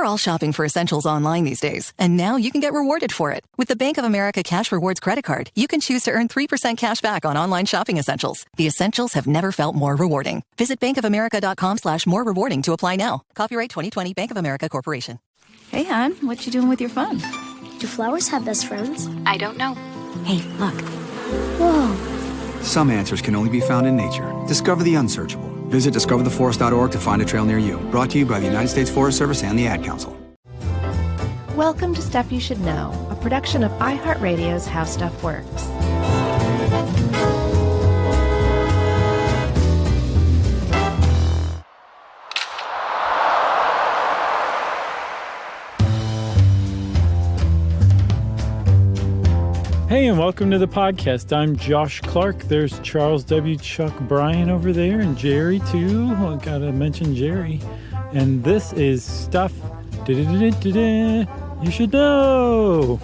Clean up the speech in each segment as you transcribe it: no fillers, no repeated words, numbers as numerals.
We're all shopping for essentials online these days, and now you can get rewarded for it. With the Bank of America Cash Rewards credit card, you can choose to earn 3% cash back on online shopping essentials. The essentials have never felt more rewarding. Visit bankofamerica.com/more rewarding to apply now. Copyright 2020 Bank of America Corporation. Hey, hon, what you doing with your phone? Do flowers have best friends? I don't know. Hey, look. Whoa. Some answers can only be found in nature. Discover the unsearchable. Visit discovertheforest.org to find a trail near you. Brought to you by the United States Forest Service and the Ad Council. Welcome to Stuff You Should Know, a production of iHeartRadio's How Stuff Works. Hey, and welcome to the podcast. I'm Josh Clark. There's Charles W. Chuck Bryan over there, and Jerry, too. I gotta mention Jerry. And this is Stuff You Should Know.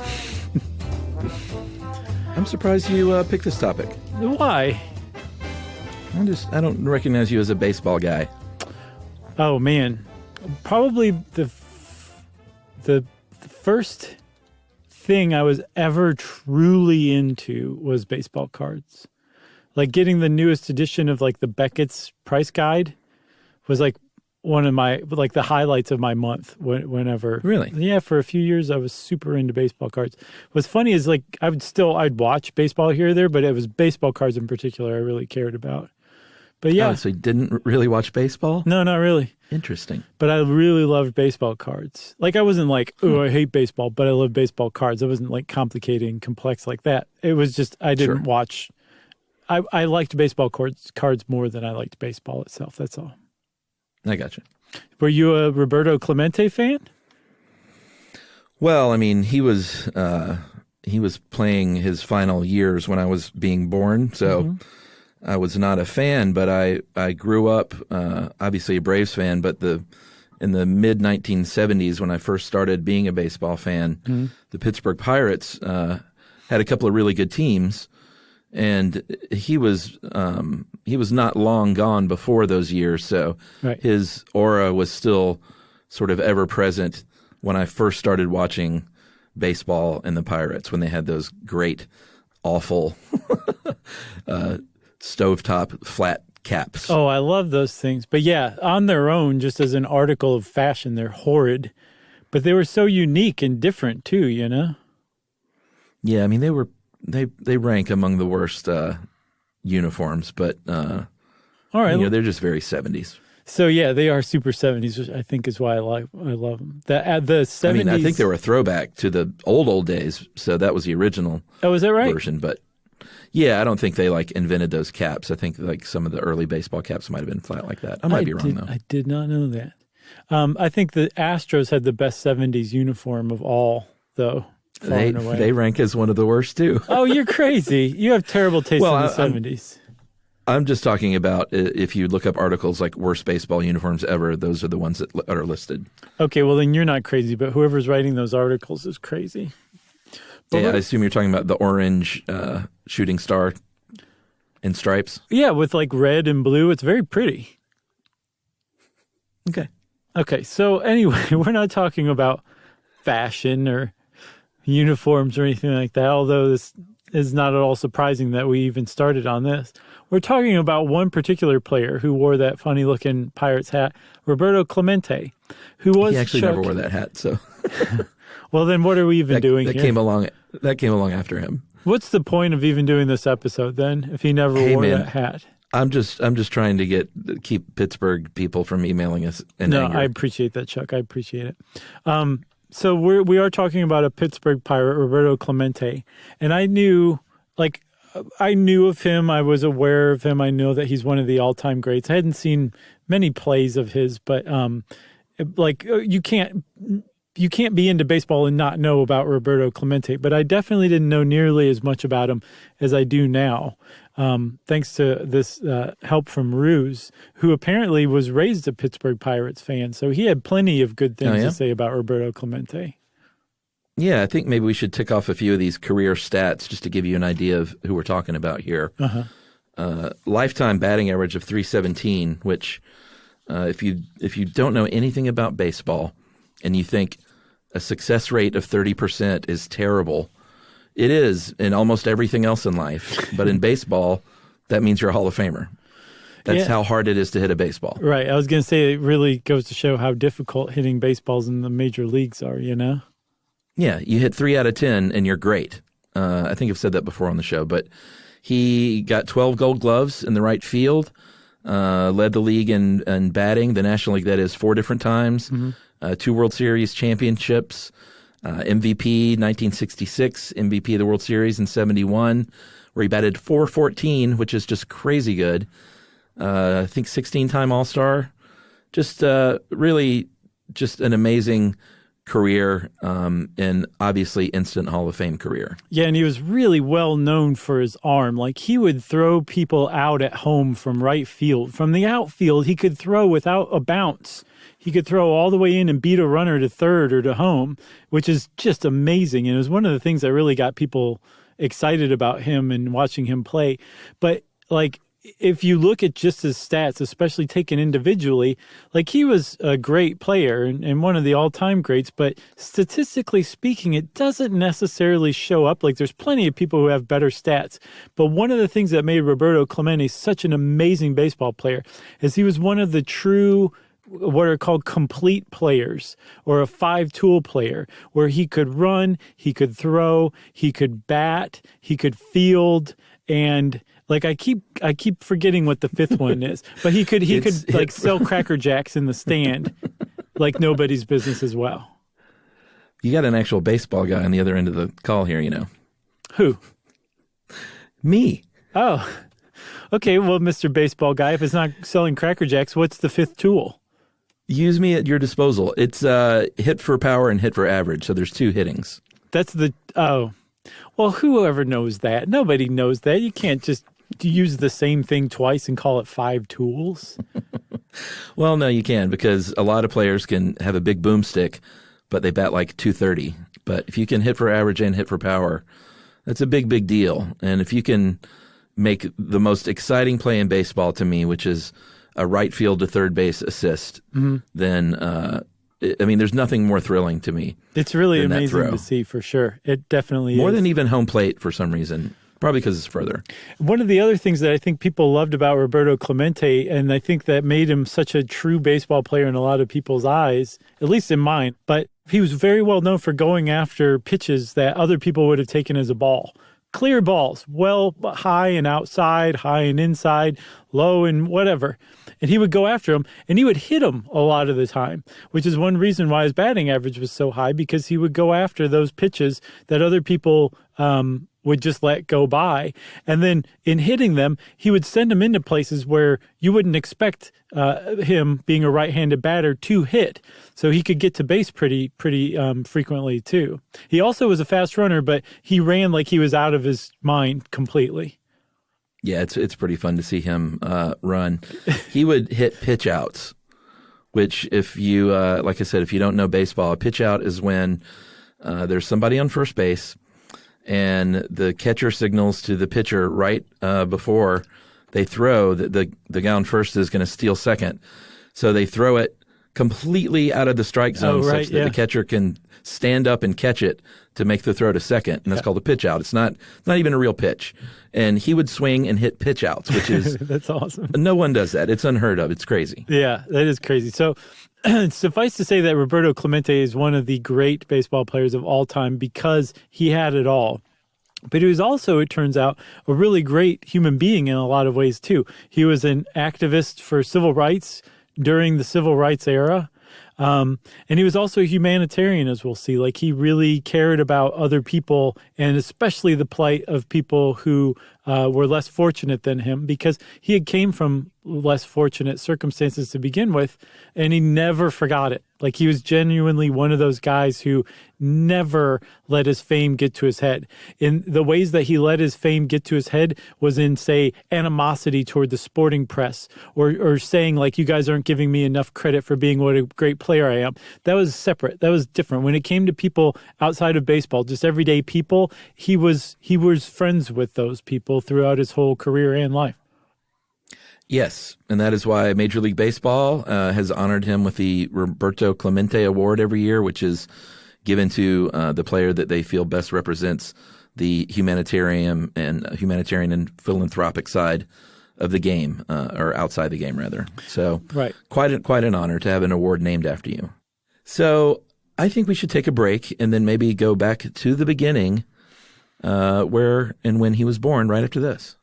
I'm surprised you picked this topic. Why? I don't recognize you as a baseball guy. Oh, man. Probably the first thing I was ever truly into was baseball cards. Like getting the newest edition of like the Beckett's price guide was like one of my, like the highlights of my month whenever. Really? Yeah, for a few years I was super into baseball cards. What's funny is like I'd watch baseball here or there, but it was baseball cards in particular I really cared about. But yeah. Oh, so you didn't really watch baseball? No, not really. Interesting. But I really loved baseball cards. Like I wasn't like, oh, I hate baseball, but I love baseball cards. I wasn't like complicated, complex like that. It was just I didn't watch. I liked baseball cards more than I liked baseball itself. That's all. I gotcha. Were you a Roberto Clemente fan? Well, I mean, he was playing his final years when I was being born, so I was not a fan, but I grew up, obviously a Braves fan, but in the mid-1970s when I first started being a baseball fan, the Pittsburgh Pirates had a couple of really good teams, and he was not long gone before those years, so his aura was still sort of ever present when I first started watching baseball and the Pirates, when they had those great, awful stovetop flat caps. Oh, I love those things. But yeah, on their own, just as an article of fashion, they're horrid. But they were so unique and different too, you know? Yeah, I mean they rank among the worst uniforms, but all right, they're just very 70s. So yeah, they are super 70s, which I think is why I love them. The 70s. I mean, I think they were a throwback to the old days, so that was the original. Oh, is that right? Version, but yeah, I don't think they like invented those caps. I think like some of the early baseball caps might have been flat like that. I might be wrong though. I did not know that. I think the Astros had the best 70s uniform of all, though. They rank as one of the worst too. Oh, you're crazy. You have terrible taste in the 70s. I'm just talking about if you look up articles like worst baseball uniforms ever, those are the ones that are listed. Okay, well then you're not crazy, but whoever's writing those articles is crazy. But yeah, I assume you're talking about the orange shooting star in stripes. Yeah, with like red and blue. It's very pretty. Okay, so anyway, we're not talking about fashion or uniforms or anything like that, although this is not at all surprising that we even started on this. We're talking about one particular player who wore that funny-looking Pirates hat, Roberto Clemente, who was He actually never wore that hat, so... Well, then what are we even doing here? That came along after him. What's the point of even doing this episode then, if he never wore that hat? I'm just trying to keep Pittsburgh people from emailing us in anger. I appreciate that, Chuck. I appreciate it. So we are talking about a Pittsburgh Pirate, Roberto Clemente, and I knew of him. I was aware of him. I know that he's one of the all-time greats. I hadn't seen many plays of his, but you can't be into baseball and not know about Roberto Clemente. But I definitely didn't know nearly as much about him as I do now, thanks to this help from Ruse, who apparently was raised a Pittsburgh Pirates fan. So he had plenty of good things to say about Roberto Clemente. Yeah, I think maybe we should tick off a few of these career stats just to give you an idea of who we're talking about here. Lifetime batting average of .317, which if you don't know anything about baseball, and you think a success rate of 30% is terrible. It is in almost everything else in life. But in baseball, that means you're a Hall of Famer. That's how hard it is to hit a baseball. Right. I was going to say it really goes to show how difficult hitting baseballs in the major leagues are, you know? Yeah, you hit 3 out of 10 and you're great. I think I've said that before on the show, but he got 12 Gold Gloves in the right field, led the league in batting, the National League, that is, 4 different times, 2 World Series championships, MVP 1966, MVP of the World Series in 71, where he batted .414, which is just crazy good. I think 16-time All-Star. Just really just an amazing career, and obviously instant Hall of Fame career. Yeah, and he was really well known for his arm. Like, he would throw people out at home from right field. From the outfield, he could throw without a bounce. He could throw all the way in and beat a runner to third or to home, which is just amazing. And it was one of the things that really got people excited about him and watching him play. But, like, if you look at just his stats, especially taken individually, like, he was a great player and one of the all-time greats, but statistically speaking, it doesn't necessarily show up. Like, there's plenty of people who have better stats, but one of the things that made Roberto Clemente such an amazing baseball player is he was one of the true, what are called complete players, or a 5-tool player, where he could run, he could throw, he could bat, he could field, and like, I keep forgetting what the 5th one is, but he could like sell Cracker Jacks in the stand like nobody's business as well. You got an actual baseball guy on the other end of the call here, you know. Who? Me. Oh, okay. Well, Mr. Baseball Guy, if it's not selling Cracker Jacks, what's the 5th tool? Use me at your disposal. It's hit for power and hit for average. So there's 2 hittings. That's well, whoever knows that? Nobody knows that. You can't just use the same thing twice and call it 5 tools. Well, no, you can, because a lot of players can have a big boomstick, but they bat like .230. But if you can hit for average and hit for power, that's a big, big deal. And if you can make the most exciting play in baseball to me, which is a right field to third base assist, then I mean, there's nothing more thrilling to me. It's really amazing to see, for sure. It definitely is. More than even home plate for some reason. Probably because it's further. One of the other things that I think people loved about Roberto Clemente, and I think that made him such a true baseball player in a lot of people's eyes, at least in mine, but he was very well known for going after pitches that other people would have taken as a ball. Clear balls, well, high and outside, high and inside, low and whatever. And he would go after them, and he would hit them a lot of the time, which is one reason why his batting average was so high, because he would go after those pitches that other people would just let go by. And then in hitting them, he would send them into places where you wouldn't expect him, being a right-handed batter, to hit. So he could get to base pretty frequently too. He also was a fast runner, but he ran like he was out of his mind completely. Yeah, it's pretty fun to see him run. He would hit pitch outs, which, if you, like I said, if you don't know baseball, a pitch out is when there's somebody on first base and the catcher signals to the pitcher right before they throw that the guy on first is going to steal second. So they throw it completely out of the strike zone such that the catcher can stand up and catch it to make the throw to second, and that's called a pitch out. It's not even a real pitch. And he would swing and hit pitch outs, which is that's awesome. No one does that. It's unheard of. It's crazy. Yeah, that is crazy. So suffice to say that Roberto Clemente is one of the great baseball players of all time because he had it all. But he was also, it turns out, a really great human being in a lot of ways too. He was an activist for civil rights during the civil rights era. And he was also a humanitarian, as we'll see. Like, he really cared about other people, and especially the plight of people who were less fortunate than him, because he had came from less fortunate circumstances to begin with, and he never forgot it. Like, he was genuinely one of those guys who never let his fame get to his head. In the ways that he let his fame get to his head was in, say, animosity toward the sporting press, or saying, like, you guys aren't giving me enough credit for being what a great player I am. That was separate. That was different. When it came to people outside of baseball, just everyday people, he was friends with those people throughout his whole career and life. Yes, and that is why Major League Baseball has honored him with the Roberto Clemente Award every year, which is given to the player that they feel best represents the humanitarian and philanthropic side of the game, or outside the game, rather. So, Right. quite an honor to have an award named after you. So, I think we should take a break and then maybe go back to the beginning, where and when he was born, right after this.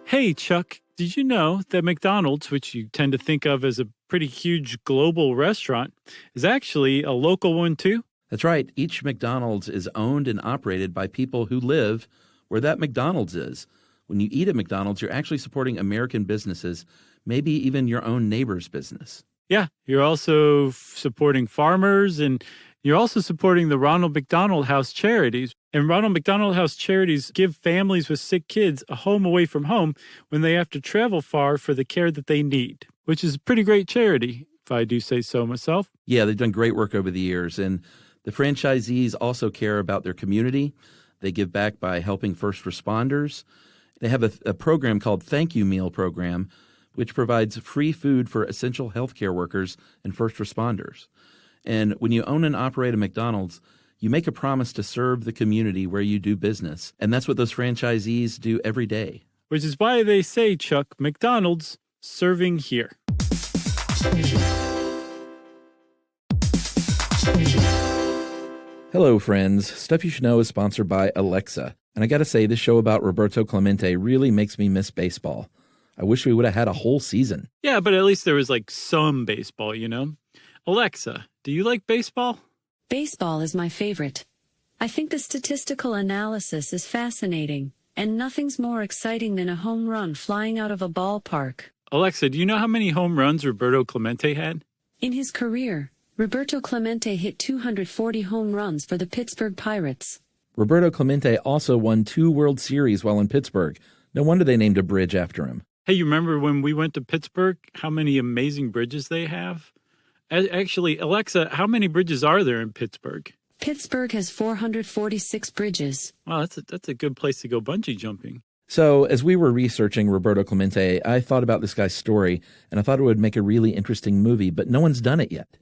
Hey, Chuck, did you know that McDonald's, which you tend to think of as a pretty huge global restaurant, is actually a local one too? That's right. Each McDonald's is owned and operated by people who live where that McDonald's is. When you eat at McDonald's, you're actually supporting American businesses, maybe even your own neighbor's business. Yeah, you're also supporting farmers, and you're also supporting the Ronald McDonald House Charities. And Ronald McDonald House Charities give families with sick kids a home away from home when they have to travel far for the care that they need, which is a pretty great charity, if I do say so myself. Yeah, they've done great work over the years. And the franchisees also care about their community. They give back by helping first responders. They have a program called Thank You Meal Program, which provides free food for essential healthcare workers and first responders. And when you own and operate a McDonald's, you make a promise to serve the community where you do business. And that's what those franchisees do every day. Which is why they say, Chuck, McDonald's serving here. Hello, friends. Stuff You Should Know is sponsored by Alexa. And I got to say, this show about Roberto Clemente really makes me miss baseball. I wish we would have had a whole season. Yeah, but at least there was like some baseball, you know? Alexa, do you like baseball? Baseball is my favorite. I think the statistical analysis is fascinating, and nothing's more exciting than a home run flying out of a ballpark. Alexa, do you know how many home runs Roberto Clemente had? In his career, Roberto Clemente hit 240 home runs for the Pittsburgh Pirates. Roberto Clemente also won 2 World Series while in Pittsburgh. No wonder they named a bridge after him. Hey, you remember when we went to Pittsburgh, how many amazing bridges they have? Actually, Alexa, how many bridges are there in Pittsburgh? Pittsburgh has 446 bridges. Wow, that's a good place to go bungee jumping. So as we were researching Roberto Clemente, I thought about this guy's story, and I thought it would make a really interesting movie, but no one's done it yet.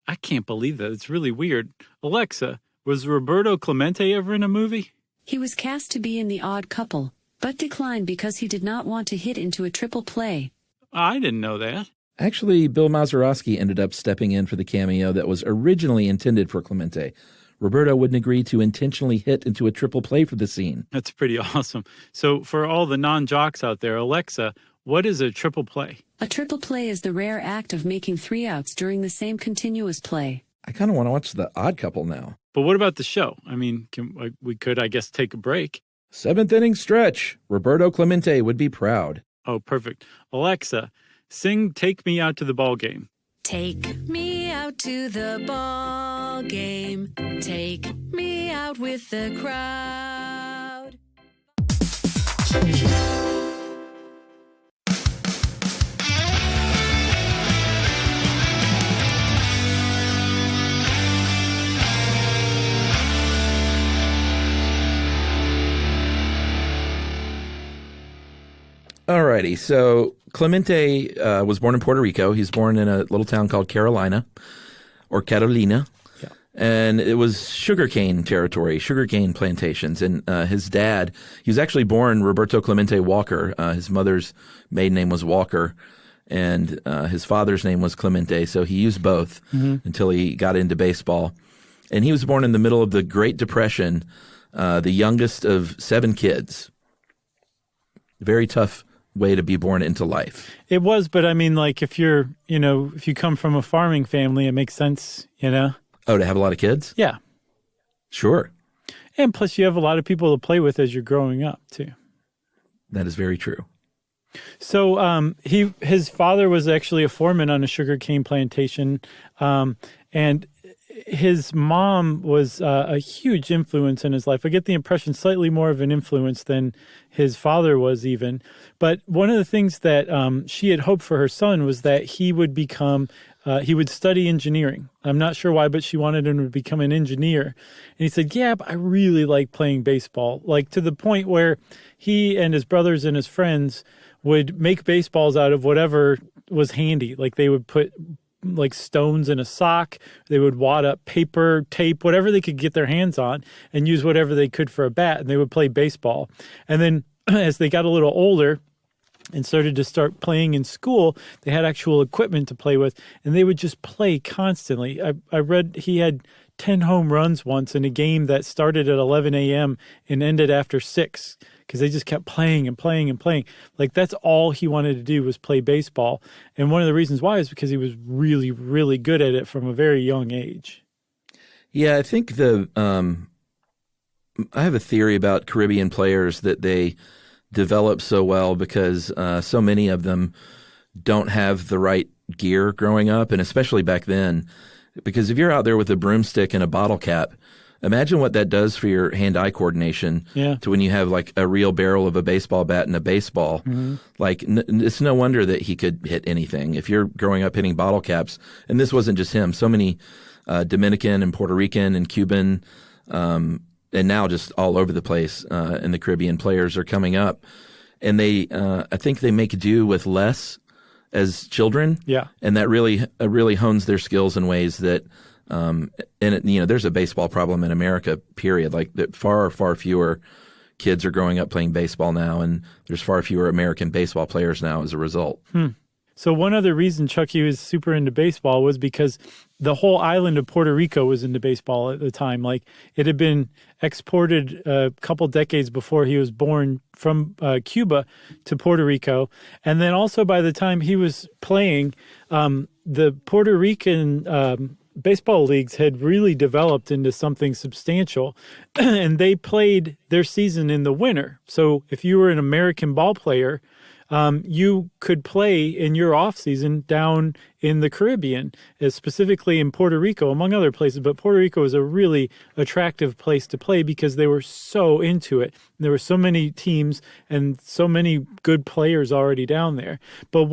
I can't believe that. It's really weird. Alexa, was Roberto Clemente ever in a movie? He was cast to be in The Odd Couple, but declined because he did not want to hit into a triple play. I didn't know that. Actually, Bill Mazeroski ended up stepping in for the cameo that was originally intended for Clemente. Roberto wouldn't agree to intentionally hit into a triple play for the scene. That's pretty awesome. So for all the non-jocks out there, Alexa, what is a triple play? A triple play is the rare act of making 3 outs during the same continuous play. I kind of want to watch The Odd Couple now. But what about the show? I mean, we could, I guess, take a break. 7th inning stretch. Roberto Clemente would be proud. Oh, perfect. Alexa, sing Take Me Out to the Ball Game. Take me out to the ball game. Take me out with the crowd. Alrighty, so Clemente was born in Puerto Rico. He's born in a little town called Carolina. Yeah. And it was sugarcane territory, sugarcane plantations. And his dad, he was actually born Roberto Clemente Walker. His mother's maiden name was Walker, and his father's name was Clemente. So he used both until he got into baseball. And he was born in the middle of the Great Depression, the youngest of 7 kids. Very tough way to be born into life. It was, but I mean, like, if you're, if you come from a farming family, it makes sense, Oh, to have a lot of kids? Yeah. Sure. And plus you have a lot of people to play with as you're growing up, too. That is very true. So his father was actually a foreman on a sugarcane plantation, and his mom was a huge influence in his life. I get the impression slightly more of an influence than his father was even. But one of the things that she had hoped for her son was that he would become, he would study engineering. I'm not sure why, but she wanted him to become an engineer. And he said, yeah, but I really like playing baseball, like to the point where he and his brothers and his friends would make baseballs out of whatever was handy. Like they would put like stones in a sock. They would wad up paper, tape, whatever they could get their hands on and use whatever they could for a bat. And they would play baseball. And then as they got a little older and started to start playing in school, they had actual equipment to play with, and they would just play constantly. I read he had 10 home runs once in a game that started at 11 a.m. and ended after 6 because they just kept playing and playing and playing. Like that's all he wanted to do was play baseball. And one of the reasons why is because he was really, really good at it from a very young age. Yeah, I think I have a theory about Caribbean players that they develop so well because so many of them don't have the right gear growing up, and especially back then. Because if you're out there with a broomstick and a bottle cap, imagine what that does for your hand-eye coordination to when you have like a real barrel of a baseball bat and a baseball. Mm-hmm. Like it's no wonder that he could hit anything. If you're growing up hitting bottle caps, and this wasn't just him, so many Dominican and Puerto Rican and Cuban and now just all over the place in the Caribbean players are coming up. And they, I think they make do with less as children. Yeah. And that really hones their skills in ways that, and it, there's a baseball problem in America, period. Like that far fewer kids are growing up playing baseball now, and there's far fewer American baseball players now as a result. So one other reason Chucky was super into baseball was because the whole island of Puerto Rico was into baseball at the time. Like it had been exported a couple decades before he was born from Cuba to Puerto Rico. And then also by the time he was playing, the Puerto Rican baseball leagues had really developed into something substantial, and they played their season in the winter. So if you were an American ball player, you could play in your off season down in the Caribbean, specifically in Puerto Rico, among other places. But Puerto Rico is a really attractive place to play because they were so into it. There were so many teams and so many good players already down there. But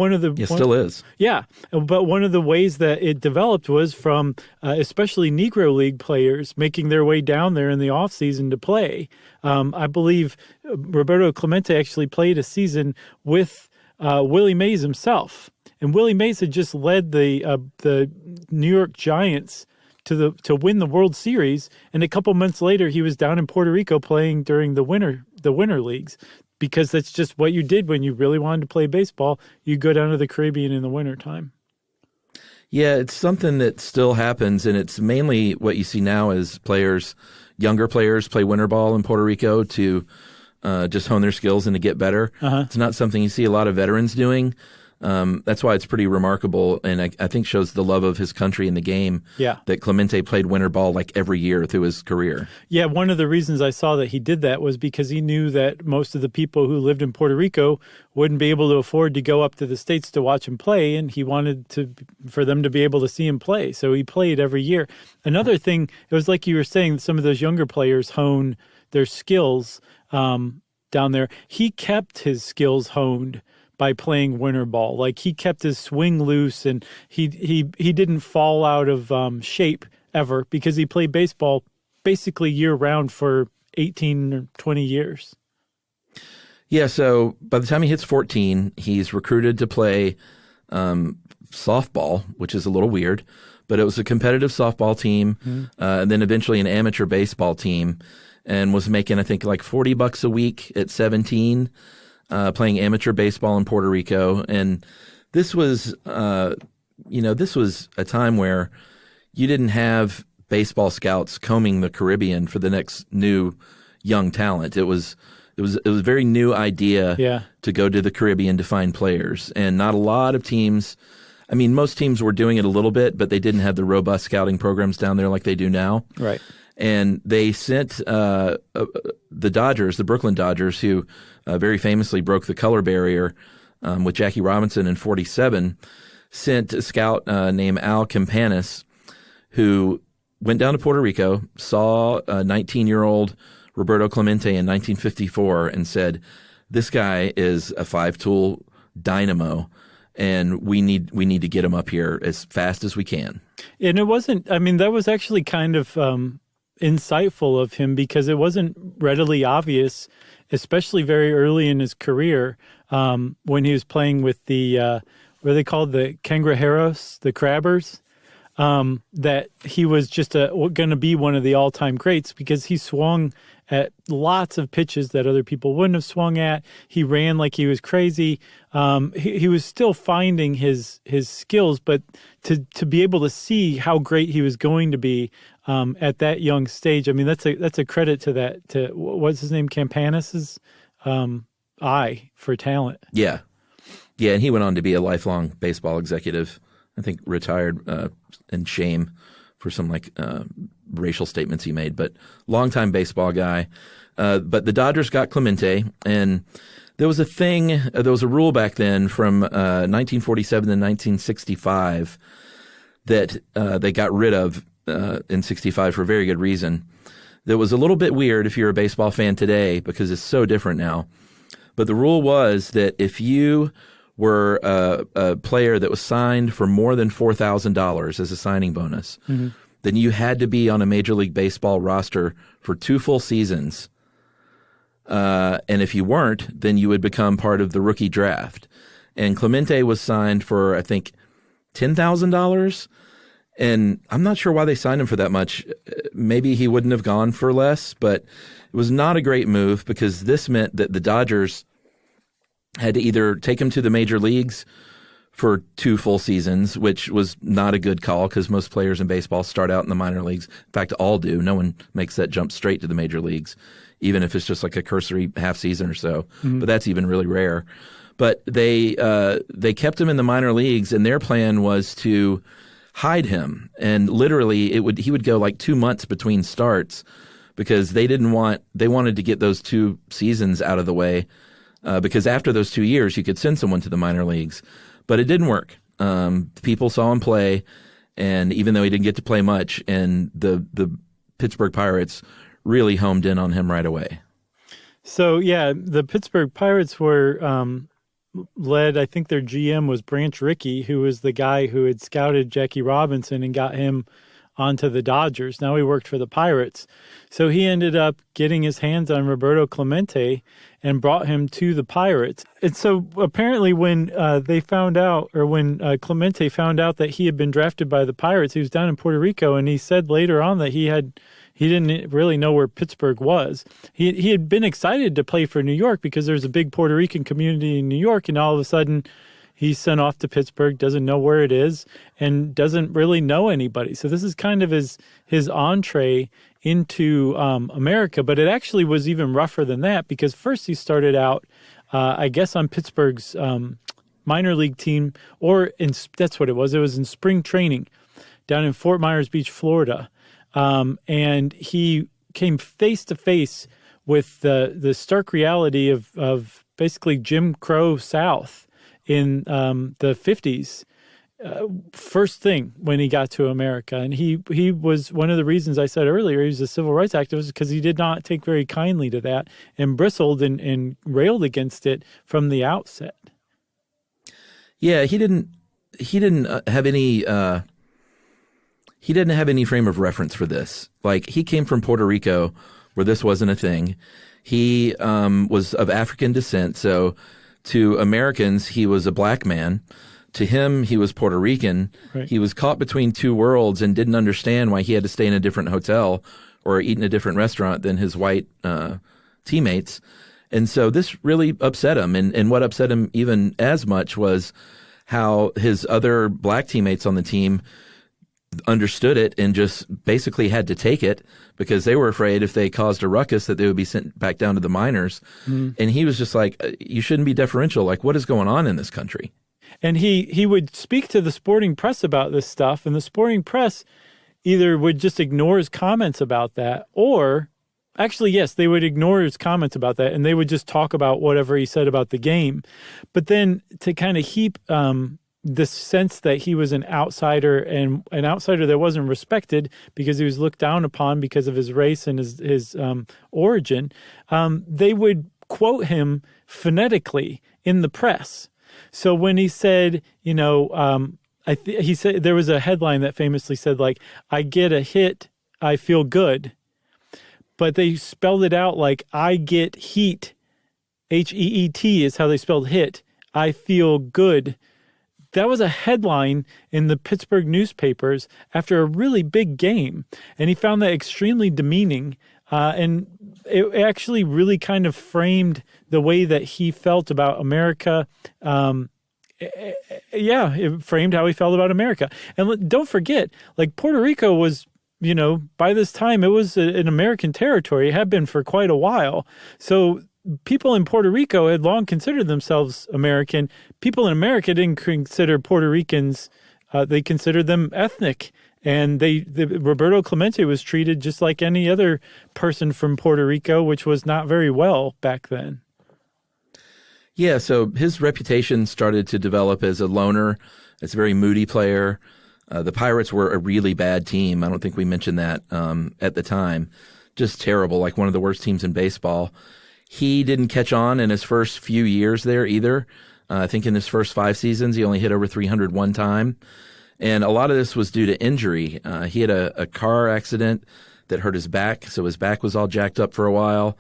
still is. Yeah. But one of the ways that it developed was from especially Negro League players making their way down there in the off season to play. I believe Roberto Clemente actually played a season with Willie Mays himself. And Willie Mays had just led the New York Giants to win the World Series, and a couple months later he was down in Puerto Rico playing during the winter leagues, because that's just what you did when you really wanted to play baseball. You go down to the Caribbean in the wintertime. Yeah, it's something that still happens, and it's mainly what you see now is younger players play winter ball in Puerto Rico to just hone their skills and to get better. It's not something you see a lot of veterans doing. That's why it's pretty remarkable, and I think shows the love of his country in the game. Yeah. That Clemente played winter ball like every year through his career. Yeah, one of the reasons I saw that he did that was because he knew that most of the people who lived in Puerto Rico wouldn't be able to afford to go up to the States to watch him play, and he wanted for them to be able to see him play. So he played every year. Another thing, it was like you were saying, some of those younger players hone their skills down there. He kept his skills honed by playing winter ball. Like he kept his swing loose, and he didn't fall out of shape ever because he played baseball basically year round for 18 or 20 years. Yeah, so by the time he hits 14, he's recruited to play softball, which is a little weird, but it was a competitive softball team, and then eventually an amateur baseball team, and was making, I think, like $40 a week at 17. Playing amateur baseball in Puerto Rico. And this was, this was a time where you didn't have baseball scouts combing the Caribbean for the next new young talent. It was a very new idea to go to the Caribbean to find players. And not a lot of teams, I mean, most teams were doing it a little bit, but they didn't have the robust scouting programs down there like they do now. Right. And they sent the Dodgers, the Brooklyn Dodgers, who very famously broke the color barrier with Jackie Robinson in 1947, sent a scout named Al Campanis, who went down to Puerto Rico, saw a 19-year-old Roberto Clemente in 1954 and said, this guy is a 5-tool dynamo, and we need to get him up here as fast as we can. And it wasn't, I mean, that was actually kind of insightful of him because it wasn't readily obvious, especially very early in his career, when he was playing with the, what are they called, the cangrejeros, the crabbers, that he was just going to be one of the all-time greats because he swung at lots of pitches that other people wouldn't have swung at. He ran like he was crazy. He was still finding his skills, but to be able to see how great he was going to be at that young stage, I mean, that's a credit to what's his name, Campanas's eye for talent. Yeah, and he went on to be a lifelong baseball executive. I think retired in shame for some racial statements he made, but longtime baseball guy. But the Dodgers got Clemente, and there was a rule back then from 1947 to 1965 that they got rid of in 65 for a very good reason. That was a little bit weird if you're a baseball fan today because it's so different now. But the rule was that if you were a player that was signed for more than $4,000 as a signing bonus, then you had to be on a Major League Baseball roster for 2 full seasons. And if you weren't, then you would become part of the rookie draft. And Clemente was signed for, I think, $10,000. And I'm not sure why they signed him for that much. Maybe he wouldn't have gone for less, but it was not a great move because this meant that the Dodgers had to either take him to the major leagues for 2 full seasons, which was not a good call because most players in baseball start out in the minor leagues. In fact, all do. No one makes that jump straight to the major leagues, even if it's just like a cursory half season or so. But that's even really rare. But they kept him in the minor leagues, and their plan was to hide him. And literally, he would go like 2 months between starts because they wanted to get those 2 seasons out of the way. Because after those 2 years, you could send someone to the minor leagues. But it didn't work. People saw him play, and even though he didn't get to play much, and the Pittsburgh Pirates really homed in on him right away. So, yeah, the Pittsburgh Pirates were led, I think their GM was Branch Rickey, who was the guy who had scouted Jackie Robinson and got him onto the Dodgers. Now he worked for the Pirates. So he ended up getting his hands on Roberto Clemente and brought him to the Pirates. And so apparently when they found out, or when Clemente found out that he had been drafted by the Pirates, he was down in Puerto Rico, and he said later on that he didn't really know where Pittsburgh was. He had been excited to play for New York because there's a big Puerto Rican community in New York, and all of a sudden he's sent off to Pittsburgh, doesn't know where it is, and doesn't really know anybody. So this is kind of his entree into America, but it actually was even rougher than that because first he started out, I guess, on Pittsburgh's minor league team, that's what it was. It was in spring training down in Fort Myers Beach, Florida, and he came face to face with the stark reality of basically Jim Crow South in the 50s. First thing when he got to America. And he was one of the reasons I said earlier he was a civil rights activist because he did not take very kindly to that and bristled and railed against it from the outset. Yeah, he didn't have any frame of reference for this. Like, he came from Puerto Rico where this wasn't a thing. He was of African descent, so to Americans he was a black man. To him, he was Puerto Rican. Right. He was caught between 2 worlds and didn't understand why he had to stay in a different hotel or eat in a different restaurant than his white teammates. And so this really upset him. And what upset him even as much was how his other black teammates on the team understood it and just basically had to take it because they were afraid if they caused a ruckus that they would be sent back down to the minors. And he was just like, you shouldn't be deferential. Like, what is going on in this country? And he would speak to the sporting press about this stuff, and the sporting press either would just ignore his comments about that, or actually, yes, they would ignore his comments about that, and they would just talk about whatever he said about the game. But then to kind of heap the sense that he was an outsider, and an outsider that wasn't respected because he was looked down upon because of his race and his origin, they would quote him phonetically in the press. So when he said, he said there was a headline that famously said, like, I get a hit, I feel good. But they spelled it out like, I get heat, H-E-E-T is how they spelled hit, I feel good. That was a headline in the Pittsburgh newspapers after a really big game. And he found that extremely demeaning. And it actually really kind of framed the way that he felt about America. It framed how he felt about America. And don't forget, like, Puerto Rico was, by this time, it was an American territory. It had been for quite a while. So people in Puerto Rico had long considered themselves American. People in America didn't consider Puerto Ricans, they considered them ethnic. And Roberto Clemente was treated just like any other person from Puerto Rico, which was not very well back then. Yeah, so his reputation started to develop as a loner, as a very moody player. The Pirates were a really bad team. I don't think we mentioned that at the time. Just terrible, like one of the worst teams in baseball. He didn't catch on in his first few years there either. I think in his first 5 seasons, he only hit over 300 one time. And a lot of this was due to injury. He had a car accident that hurt his back, so his back was all jacked up for a while.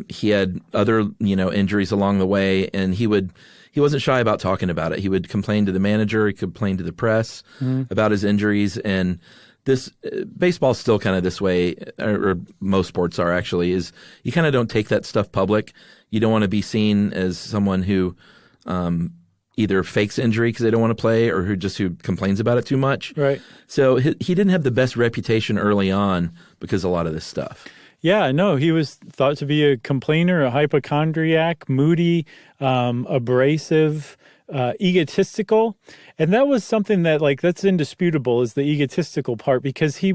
He had other, injuries along the way, and he wasn't shy about talking about it. He would complain to the manager, he complained to the press about his injuries, and this baseball's still kind of this way, or most sports are actually, is you kind of don't take that stuff public. You don't want to be seen as someone who either fakes injury because they don't want to play, or who complains about it too much. Right. So he didn't have the best reputation early on because of a lot of this stuff. Yeah, no, he was thought to be a complainer, a hypochondriac, moody, abrasive, egotistical. And that was something that, that's indisputable, is the egotistical part, because he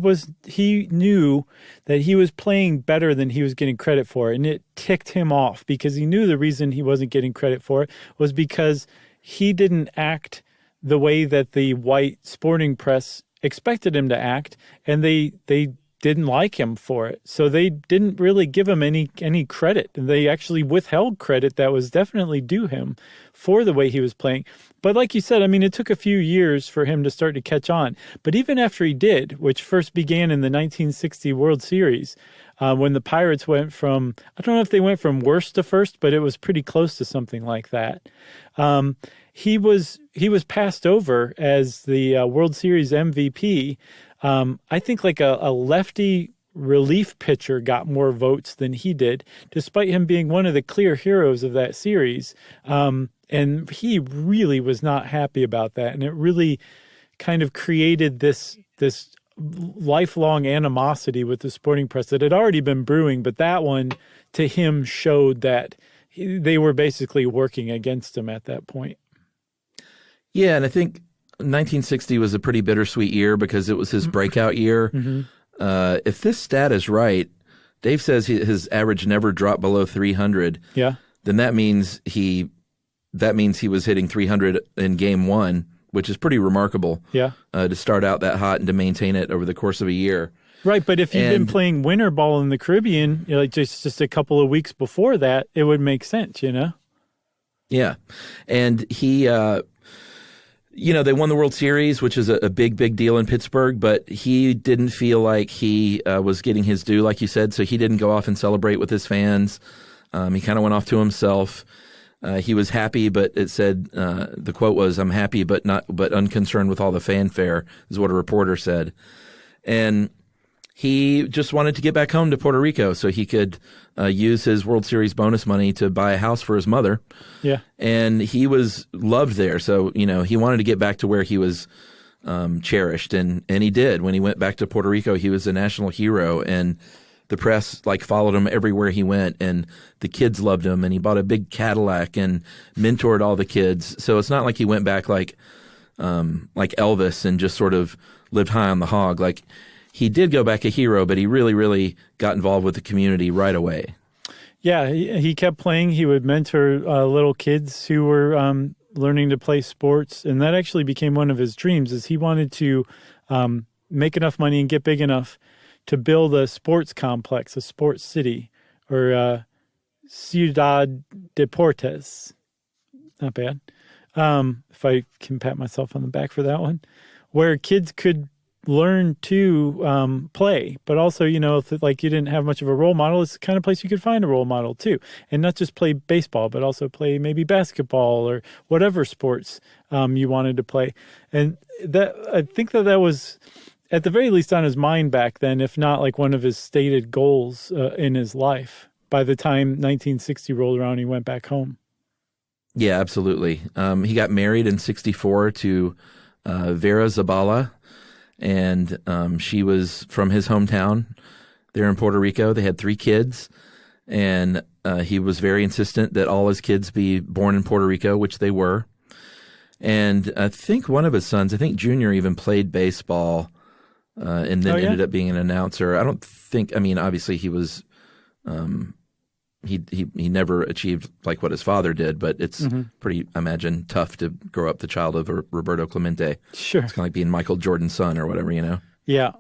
knew that he was playing better than he was getting credit for. And it ticked him off because he knew the reason he wasn't getting credit for it was because he didn't act the way that the white sporting press expected him to act. And they didn't like him for it. So they didn't really give him any credit. And they actually withheld credit that was definitely due him for the way he was playing. But like you said, it took a few years for him to start to catch on. But even after he did, which first began in the 1960 World Series, when the Pirates went from, I don't know if they went from worst to first, but it was pretty close to something like that. He was passed over as the World Series MVP. I think a lefty relief pitcher got more votes than he did, despite him being one of the clear heroes of that series. And he really was not happy about that. And it really kind of created this lifelong animosity with the sporting press that had already been brewing. But that one, to him, showed that they were basically working against him at that point. Yeah, and I think 1960 was a pretty bittersweet year because it was his breakout year. Mm-hmm. If this stat is right, Dave says his average never dropped below 300. Yeah. Then that means he was hitting 300 in game 1, which is pretty remarkable. Yeah. To start out that hot and to maintain it over the course of a year. Right, but if you've been playing winter ball in the Caribbean, just a couple of weeks before that, it would make sense, Yeah, and he. They won the World Series, which is a big, big deal in Pittsburgh, but he didn't feel like he was getting his due, like you said, so he didn't go off and celebrate with his fans. He kind of went off to himself. He was happy, but it said, the quote was, "I'm happy, but unconcerned with all the fanfare," is what a reporter said. And he just wanted to get back home to Puerto Rico so he could use his World Series bonus money to buy a house for his mother. Yeah. And he was loved there. So, he wanted to get back to where he was cherished. And he did. When he went back to Puerto Rico, he was a national hero. And the press followed him everywhere he went. And the kids loved him. And he bought a big Cadillac and mentored all the kids. So it's not like he went back like Elvis and just sort of lived high on the hog. He did go back a hero, but he really, really got involved with the community right away. Yeah, he kept playing. He would mentor little kids who were learning to play sports. And that actually became one of his dreams, is he wanted to make enough money and get big enough to build a sports complex, a sports city, or Ciudad Deportes. Not bad. If I can pat myself on the back for that one, where kids could learn to play, but also, if like you didn't have much of a role model, it's the kind of place you could find a role model too, and not just play baseball, but also play maybe basketball or whatever sports you wanted to play. And that, I think that was at the very least on his mind back then, if not like one of his stated goals in his life. By the time 1960 rolled around, he went back home. Yeah, absolutely. He got married in 1964 to Vera Zabala, and she was from his hometown there in Puerto Rico. They had 3 kids, and he was very insistent that all his kids be born in Puerto Rico, which they were. And I think one of his sons, I think Junior, even played baseball and then ended up being an announcer. Obviously he was he never achieved like what his father did, but it's pretty, I imagine, tough to grow up the child of Roberto Clemente. Sure. It's kind of like being Michael Jordan's son or whatever, Yeah.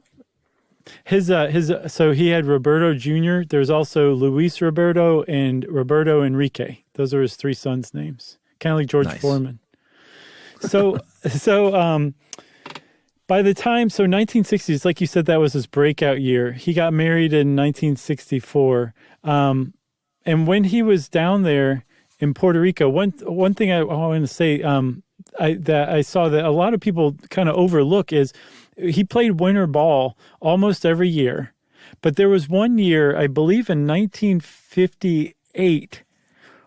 So he had Roberto Jr. There's also Luis Roberto and Roberto Enrique. Those are his 3 sons' names. Kind of like George Foreman. So by the time, 1960s, like you said, that was his breakout year. He got married in 1964. And when he was down there in Puerto Rico, one thing I want to say that I saw that a lot of people kind of overlook is he played winter ball almost every year. But there was one year, I believe in 1958,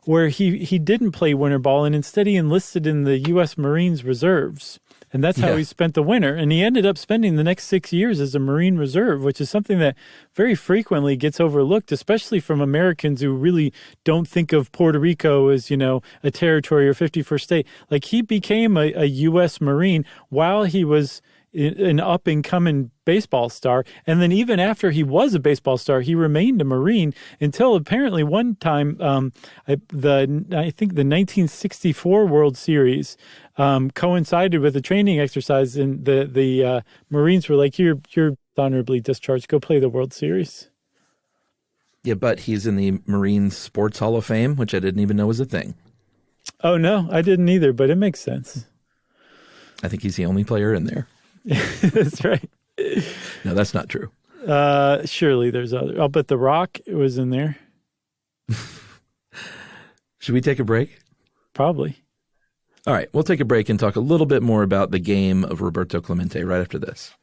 where he didn't play winter ball, and instead he enlisted in the U.S. Marines Reserves. And that's how he spent the winter. And he ended up spending the next 6 years as a Marine Reserve, which is something that very frequently gets overlooked, especially from Americans who really don't think of Puerto Rico as, a territory or 51st state. Like, he became a U.S. Marine while he was an up-and-coming baseball star. And then even after he was a baseball star, he remained a Marine until apparently one time, I think the 1964 World Series coincided with a training exercise, and the Marines were like, you're honorably discharged. Go play the World Series. Yeah, but he's in the Marine Sports Hall of Fame, which I didn't even know was a thing. Oh, no, I didn't either, but it makes sense. I think he's the only player in there. That's right. No, that's not true. Surely there's other. I'll bet The Rock was in there. Should we take a break? Probably. All right, we'll take a break and talk a little bit more about the game of Roberto Clemente right after this.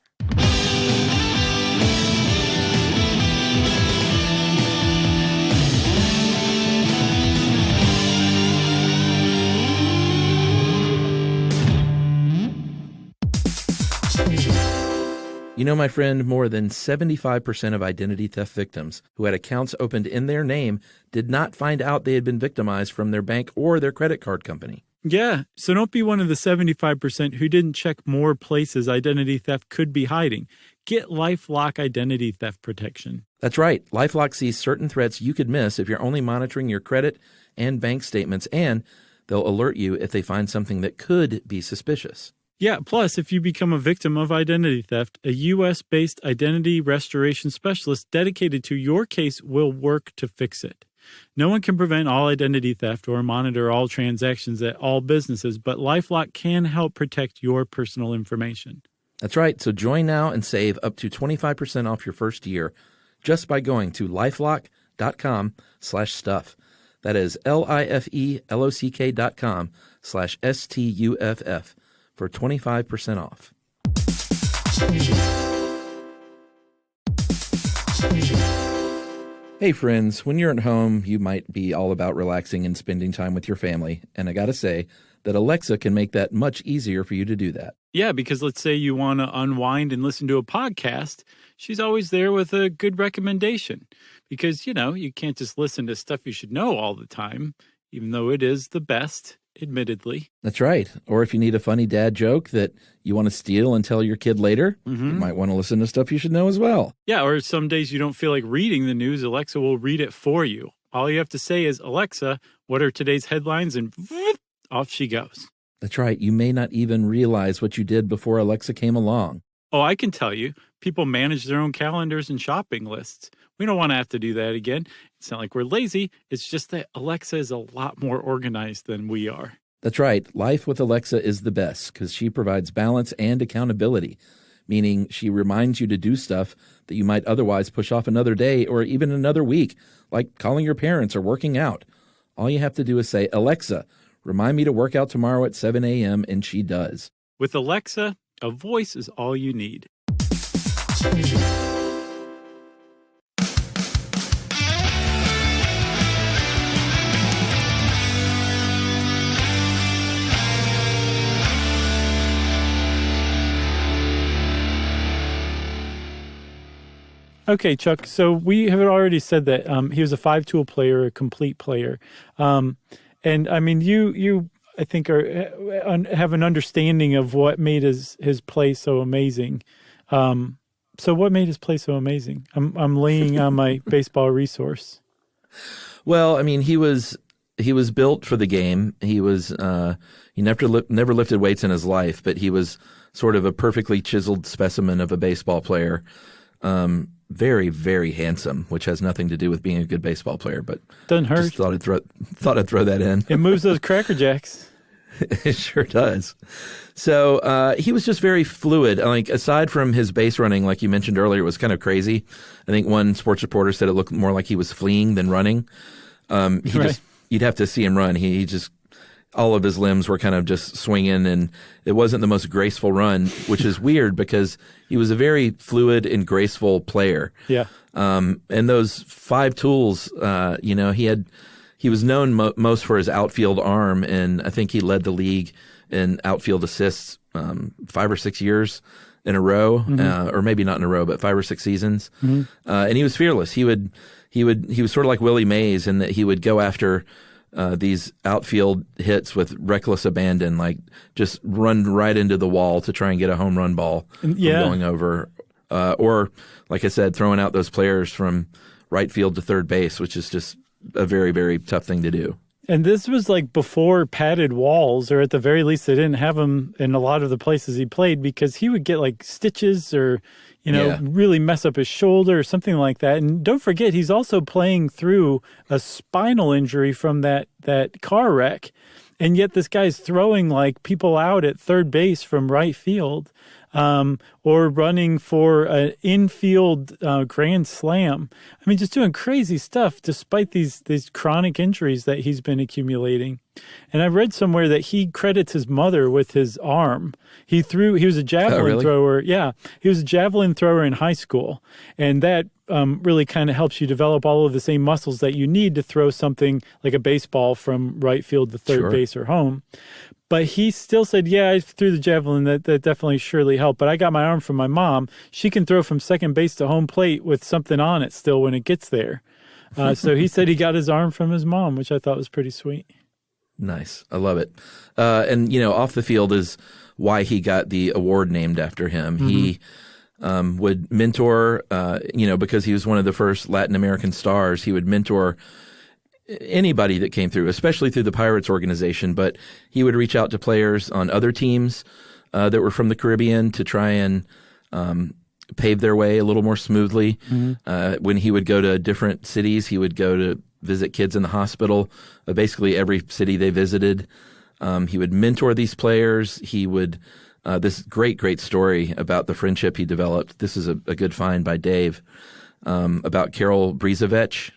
My friend, more than 75% of identity theft victims who had accounts opened in their name did not find out they had been victimized from their bank or their credit card company. Yeah, so don't be one of the 75% who didn't check more places identity theft could be hiding. Get Lifelock identity theft protection. That's right. Lifelock sees certain threats you could miss if you're only monitoring your credit and bank statements, and they'll alert you if they find something that could be suspicious. Yeah, plus, if you become a victim of identity theft, a U.S.-based identity restoration specialist dedicated to your case will work to fix it. No one can prevent all identity theft or monitor all transactions at all businesses, but LifeLock can help protect your personal information. That's right. So join now and save up to 25% off your first year just by going to lifelock.com/stuff. That is lifelock.com/STUFF for 25% off. Hey friends, when you're at home, you might be all about relaxing and spending time with your family. And I got to say that Alexa can make that much easier for you to do that. Yeah, because let's say you want to unwind and listen to a podcast. She's always there with a good recommendation. Because, you can't just listen to stuff you should know all the time, even though it is the best. Admittedly. That's right. Or if you need a funny dad joke that you want to steal and tell your kid later, you might want to listen to stuff you should know as well. Yeah, or some days you don't feel like reading the news, Alexa will read it for you. All you have to say is, Alexa, what are today's headlines? And off she goes. That's right. You may not even realize what you did before Alexa came along. Oh, I can tell you, people manage their own calendars and shopping lists. We don't want to have to do that again. It's not like we're lazy. It's just that Alexa is a lot more organized than we are. That's right. Life with Alexa is the best because she provides balance and accountability, meaning she reminds you to do stuff that you might otherwise push off another day or even another week, like calling your parents or working out. All you have to do is say, Alexa, remind me to work out tomorrow at 7 a.m., and she does. With Alexa, a voice is all you need. Okay, Chuck, so we have already said that he was a 5-tool player, a complete player. And I mean, you I think have an understanding of what made his play so amazing. So what made his play so amazing? I'm laying on my baseball resource. Well, I mean, he was built for the game. He never lifted weights in his life, but he was sort of a perfectly chiseled specimen of a baseball player. Very, very handsome, which has nothing to do with being a good baseball player, but doesn't hurt. Just thought I'd throw that in. It moves those Cracker Jacks. It sure does. So he was just very fluid. Like, aside from his base running, like you mentioned earlier, it was kind of crazy. I think one sports reporter said it looked more like he was fleeing than running. You'd have to see him run. He just, all of his limbs were kind of just swinging, and it wasn't the most graceful run, which is weird because he was a very fluid and graceful player. Yeah. And those 5 tools, he was known most for his outfield arm, and I think he led the league in outfield assists 5 or 6 years in a row, or maybe not in a row, but 5 or 6 seasons. And he was fearless. He was sort of like Willie Mays in that he would go after these outfield hits with reckless abandon, like just run right into the wall to try and get a home run ball from going over. Or, like I said, throwing out those players from right field to third base, which is just a very, very tough thing to do. And this was like before padded walls, or at the very least, they didn't have them in a lot of the places he played because he would get like stitches or, really mess up his shoulder or something like that. And don't forget, he's also playing through a spinal injury from that car wreck. And yet this guy's throwing like people out at third base from right field, or running for an infield grand slam. I mean, just doing crazy stuff despite these chronic injuries that he's been accumulating. And I read somewhere that he credits his mother with his arm. He was a javelin thrower. Yeah, he was a javelin thrower in high school. And that really kind of helps you develop all of the same muscles that you need to throw something like a baseball from right field to third base or home. But he still said, yeah, I threw the javelin. That definitely surely helped. But I got my arm from my mom. She can throw from second base to home plate with something on it still when it gets there. So he said he got his arm from his mom, which I thought was pretty sweet. Nice. I love it. And, off the field is why he got the award named after him. He would mentor, because he was one of the first Latin American stars, he would mentor anybody that came through, especially through the Pirates organization. But he would reach out to players on other teams that were from the Caribbean to try and pave their way a little more smoothly. When he would go to different cities, he would go to visit kids in the hospital, basically every city they visited. He would mentor these players. He would this great story about the friendship he developed. This is a good find by Dave about Carol Brezovic.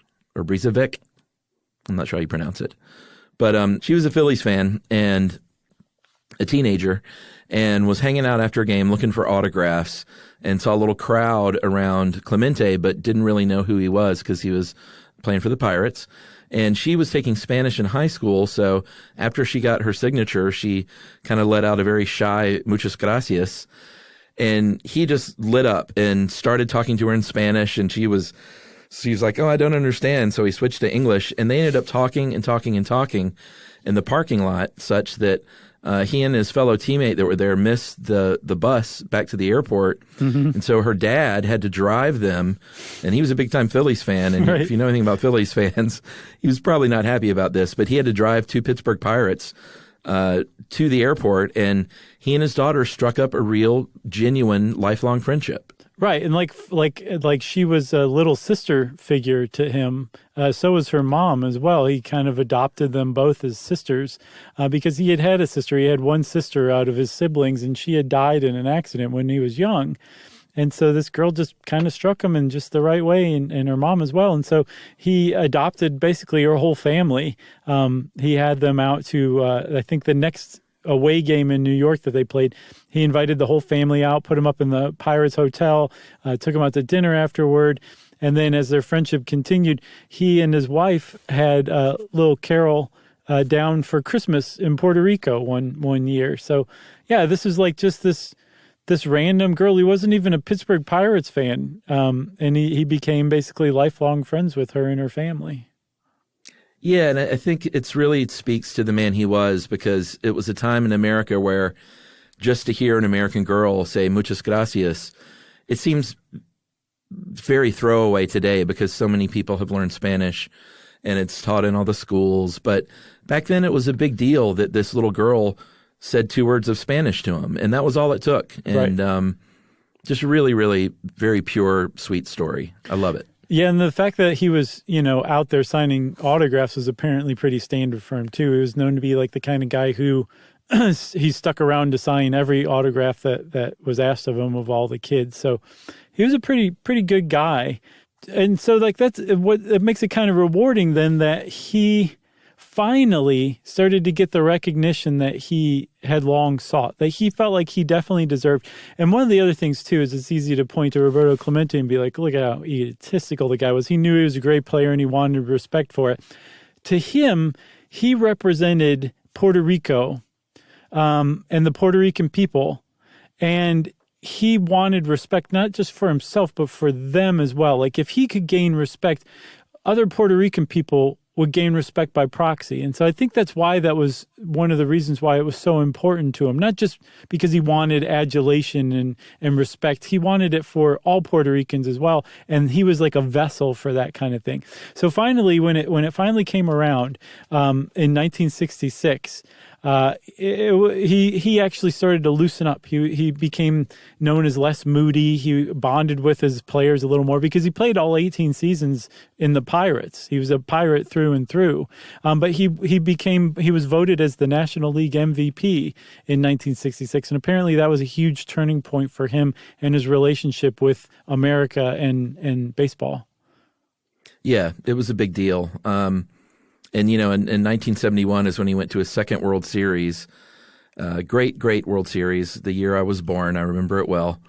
I'm not sure how you pronounce it. But she was a Phillies fan and a teenager and was hanging out after a game looking for autographs and saw a little crowd around Clemente but didn't really know who he was because he was playing for the Pirates. And she was taking Spanish in high school, so after she got her signature, she kind of let out a very shy muchas gracias. And he just lit up and started talking to her in Spanish, and she was like, oh, I don't understand. So he switched to English, and they ended up talking in the parking lot, such that he and his fellow teammate that were there missed the bus back to the airport. And so her dad had to drive them, and he was a big-time Phillies fan. And if you know anything about Phillies fans, he was probably not happy about this, but he had to drive 2 Pittsburgh Pirates to the airport, and he and his daughter struck up a real, genuine, lifelong friendship. Right, and like she was a little sister figure to him. So was her mom as well. He kind of adopted them both as sisters because he had a sister. He had one sister out of his siblings, and she had died in an accident when he was young. And so this girl just kind of struck him in just the right way, and her mom as well. And so he adopted basically her whole family. He had them out to, I think, the next away game in New York that they played. He invited the whole family out, put them up in the Pirates Hotel, took them out to dinner afterward. And then as their friendship continued, he and his wife had little Carol down for Christmas in Puerto Rico one year. So, yeah, this is like just this random girl. He wasn't even a Pittsburgh Pirates fan, and he became basically lifelong friends with her and her family. Yeah, and I think it speaks to the man he was, because it was a time in America where just to hear an American girl say muchas gracias, it seems very throwaway today because so many people have learned Spanish and it's taught in all the schools. But back then it was a big deal that this little girl said 2 words of Spanish to him, and that was all it took. And right. Just really, really very pure, sweet story. I love it. Yeah, and the fact that he was, out there signing autographs was apparently pretty standard for him, too. He was known to be like the kind of guy who he stuck around to sign every autograph that was asked of him of all the kids. So he was a pretty good guy. And so that's what it makes it kind of rewarding then that he finally started to get the recognition that he had long sought, that he felt like he definitely deserved. And one of the other things, too, is it's easy to point to Roberto Clemente and be like, look at how egotistical the guy was. He knew he was a great player and he wanted respect for it. To him, he represented Puerto Rico and the Puerto Rican people, and he wanted respect not just for himself, but for them as well. Like if he could gain respect, other Puerto Rican people would gain respect by proxy. And so I think that's why that was one of the reasons why it was so important to him, not just because he wanted adulation and respect. He wanted it for all Puerto Ricans as well. And he was like a vessel for that kind of thing. So finally, when it finally came around in 1966, he actually started to loosen up. He became known as less moody. He bonded with his players a little more because he played all 18 seasons in the Pirates. He was a Pirate through and through. But he was voted as the National League MVP in 1966, and apparently that was a huge turning point for him and his relationship with America and baseball. Yeah, it was a big deal. And, in 1971 is when he went to his second World Series. Great World Series. The year I was born, I remember it well.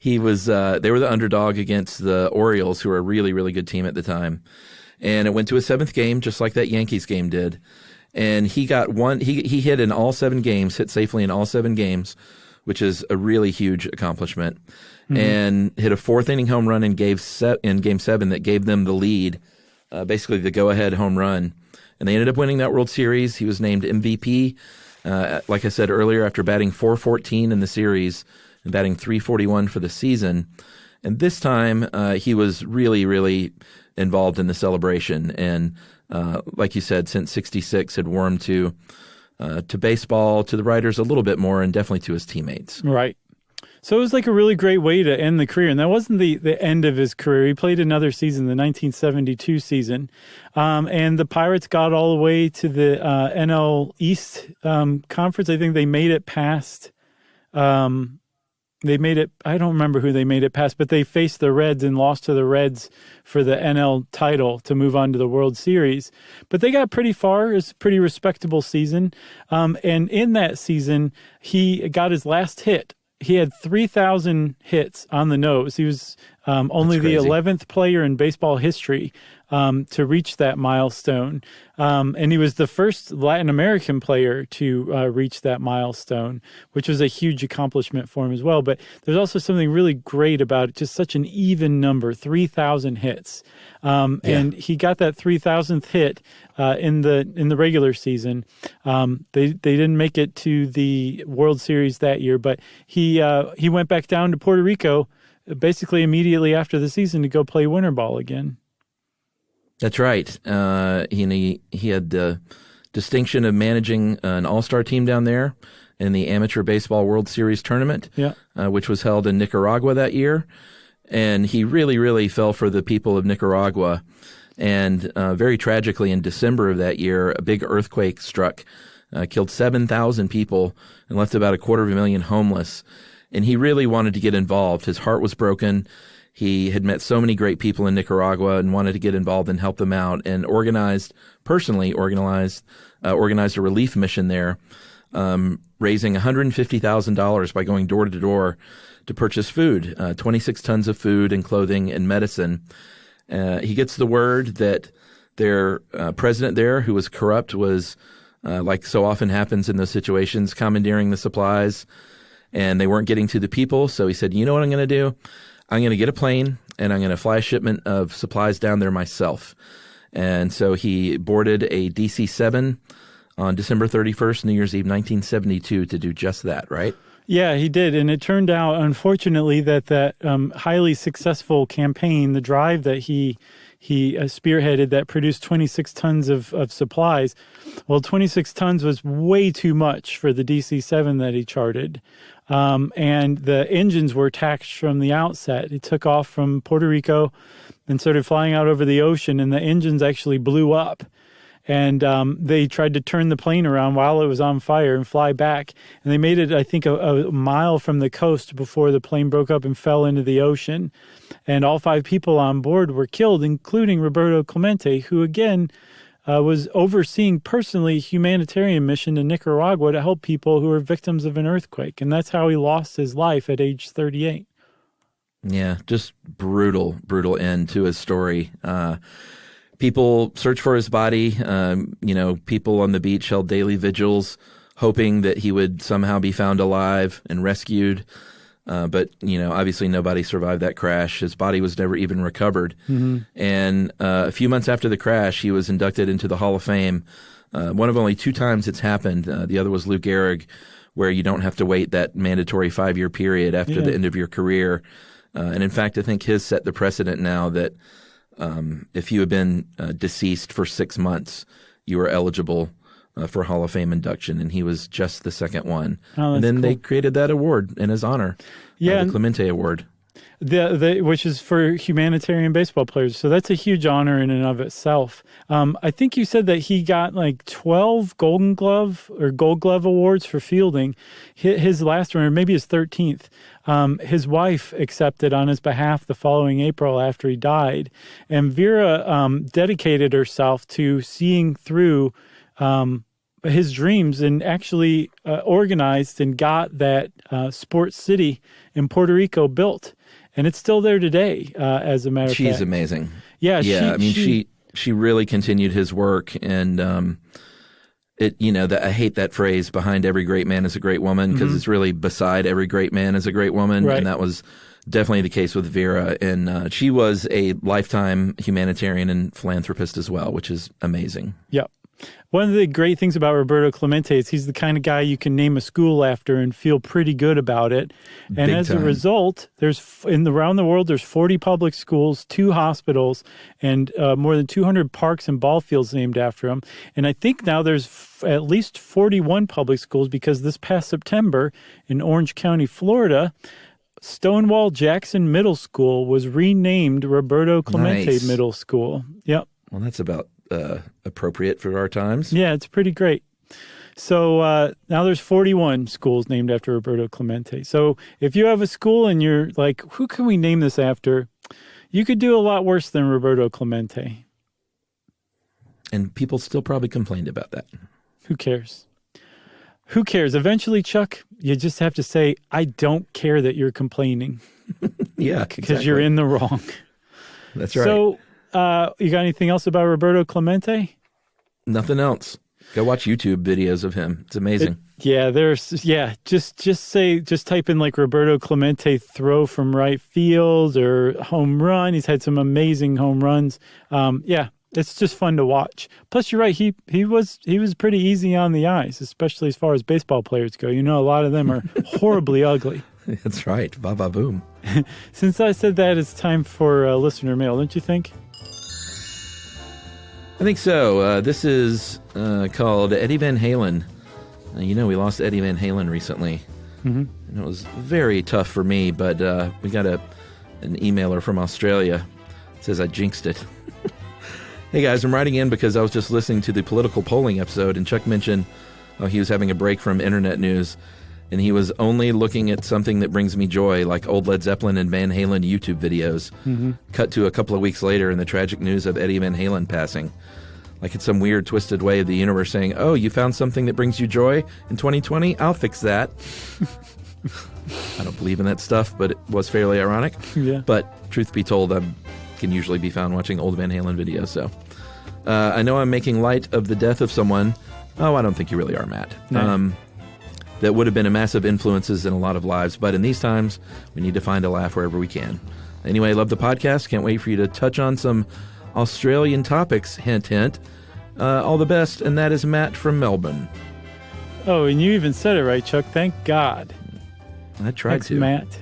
They were the underdog against the Orioles, who were a really, really good team at the time. And it went to a 7th game, just like that Yankees game did. And he got he hit in all 7 games, hit safely in all 7 games, which is a really huge accomplishment. Mm-hmm. And hit a 4th inning home run in Game 7 that gave them the lead. Basically the go-ahead home run. And they ended up winning that World Series. He was named MVP, like I said earlier, after batting .414 in the series and batting .341 for the season. And this time he was really, really involved in the celebration. And like you said, since '66 had warmed to baseball, to the writers a little bit more, and definitely to his teammates. Right. So it was like a really great way to end the career. And that wasn't the end of his career. He played another season, the 1972 season. And the Pirates got all the way to the NL East Conference. I think they made it past I don't remember who they made it past, but they faced the Reds and lost to the Reds for the NL title to move on to the World Series. But they got pretty far. It was a pretty respectable season. And in that season, he got his last hit. He had 3,000 hits on the nose. He was only the 11th player in baseball history to reach that milestone. And he was the first Latin American player to reach that milestone, which was a huge accomplishment for him as well. But there's also something really great about it, just such an even number, 3,000 hits. And he got that 3,000th hit in the regular season. They didn't make it to the World Series that year, but he went back down to Puerto Rico basically immediately after the season to go play winter ball again. That's right. He had distinction of managing an all-star team down there in the Amateur Baseball World Series tournament, which was held in Nicaragua that year. And he really, really fell for the people of Nicaragua. And very tragically, in December of that year, a big earthquake struck, killed 7,000 people and left about 250,000 homeless. And he really wanted to get involved. His heart was broken. He had met so many great people in Nicaragua and wanted to get involved and help them out, and personally organized a relief mission there, raising $150,000 by going door to door to purchase food, 26 tons of food and clothing and medicine. He gets the word that their president there, who was corrupt, was, like so often happens in those situations, commandeering the supplies, and they weren't getting to the people. So he said, you know what I'm going to do? I'm going to get a plane, and I'm going to fly a shipment of supplies down there myself. And so he boarded a DC-7 on December 31st, New Year's Eve, 1972, to do just that, right? Yeah, he did. And it turned out, unfortunately, that highly successful campaign, the drive that he spearheaded that produced 26 tons of supplies. Well, 26 tons was way too much for the DC-7 that he charted. And the engines were taxed from the outset. It took off from Puerto Rico and started flying out over the ocean, and the engines actually blew up. And they tried to turn the plane around while it was on fire and fly back. And they made it, I think, a mile from the coast before the plane broke up and fell into the ocean. And all 5 people on board were killed, including Roberto Clemente, who, again, was overseeing personally a humanitarian mission to Nicaragua to help people who were victims of an earthquake. And that's how he lost his life at age 38. Yeah, just brutal end to his story. People searched for his body. People on the beach held daily vigils, hoping that he would somehow be found alive and rescued. But obviously nobody survived that crash. His body was never even recovered. Mm-hmm. And a few months after the crash, he was inducted into the Hall of Fame. One of only 2 times it's happened. The other was Lou Gehrig, where you don't have to wait that mandatory 5-year period after the end of your career. And in fact, I think his set the precedent now that if you had been deceased for 6 months, you were eligible for Hall of Fame induction, and he was just the second one. Oh, and then cool. They created that award in his honor, the Clemente Award. Which is for humanitarian baseball players. So that's a huge honor in and of itself. I think you said that he got like 12 Golden Glove or Gold Glove awards for fielding. His last one, or maybe his 13th, his wife accepted on his behalf the following April after he died. And Vera dedicated herself to seeing through his dreams and actually organized and got that sports city in Puerto Rico built. And it's still there today, as a matter of fact. She's amazing. Yeah. She really continued his work. And I hate that phrase, behind every great man is a great woman, because it's really beside every great man is a great woman. Right. And that was definitely the case with Vera. And she was a lifetime humanitarian and philanthropist as well, which is amazing. Yep. One of the great things about Roberto Clemente is he's the kind of guy you can name a school after and feel pretty good about it. And Big as time. a result, around the world, there's 40 public schools, 2 hospitals, and more than 200 parks and ball fields named after him. And I think now there's at least 41 public schools, because this past September in Orange County, Florida, Stonewall Jackson Middle School was renamed Roberto Clemente Middle School. Yep. Well, that's about appropriate for our times. Yeah, it's pretty great. So now there's 41 schools named after Roberto Clemente. So if you have a school and you're like, who can we name this after? You could do a lot worse than Roberto Clemente. And people still probably complained about that. Who cares? Who cares? Eventually, Chuck, you just have to say, I don't care that you're complaining. Yeah, because you're in the wrong. That's right. So you got anything else about Roberto Clemente? Nothing else. Go watch YouTube videos of him. It's amazing. Just type in like Roberto Clemente throw from right field or home run. He's had some amazing home runs. It's just fun to watch. Plus, you're right. He was pretty easy on the eyes, especially as far as baseball players go. A lot of them are horribly ugly. That's right. Ba ba boom. Since I said that, it's time for listener mail, don't you think? I think so. This is called Eddie Van Halen. We lost Eddie Van Halen recently. Mm-hmm. And it was very tough for me, but we got an emailer from Australia. It says I jinxed it. Hey guys, I'm writing in because I was just listening to the political polling episode, and Chuck mentioned he was having a break from internet news, and he was only looking at something that brings me joy, like old Led Zeppelin and Van Halen YouTube videos. Mm-hmm. Cut to a couple of weeks later and the tragic news of Eddie Van Halen passing. Like it's some weird, twisted way of the universe saying, oh, you found something that brings you joy in 2020? I'll fix that. I don't believe in that stuff, but it was fairly ironic. Yeah. But truth be told, I can usually be found watching old Van Halen videos. So I know I'm making light of the death of someone. Oh, I don't think you really are, Matt. No. That would have been a massive influences in a lot of lives. But in these times, we need to find a laugh wherever we can. Anyway, love the podcast. Can't wait for you to touch on some Australian topics. Hint, hint. All the best. And that is Matt from Melbourne. Oh, and you even said it right, Chuck. Thank God. I tried Thanks, to. Matt.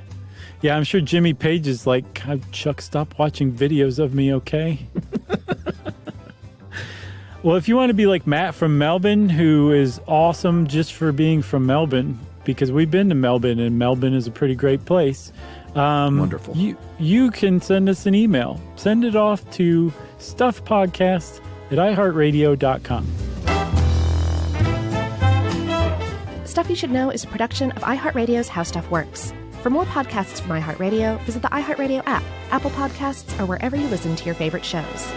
Yeah, I'm sure Jimmy Page is like, Chuck, stop watching videos of me, okay? Well, if you want to be like Matt from Melbourne, who is awesome just for being from Melbourne, because we've been to Melbourne, and Melbourne is a pretty great place. Wonderful. You can send us an email. Send it off to stuffpodcast@iheartradio.com. Stuff You Should Know is a production of iHeartRadio's How Stuff Works. For more podcasts from iHeartRadio, visit the iHeartRadio app, Apple Podcasts, or wherever you listen to your favorite shows.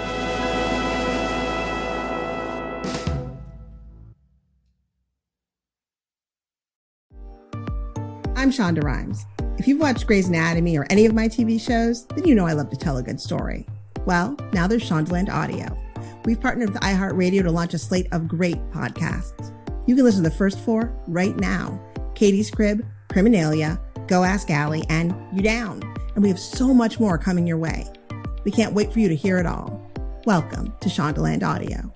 I'm Shonda Rhimes. If you've watched Grey's Anatomy or any of my TV shows, then you know I love to tell a good story. Well, now there's Shondaland Audio. We've partnered with iHeartRadio to launch a slate of great podcasts. You can listen to the first 4 right now. Katie's Crib, Criminalia, Go Ask Allie, and You Down. And we have so much more coming your way. We can't wait for you to hear it all. Welcome to Shondaland Audio.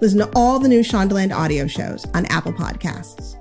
Listen to all the new Shondaland Audio shows on Apple Podcasts.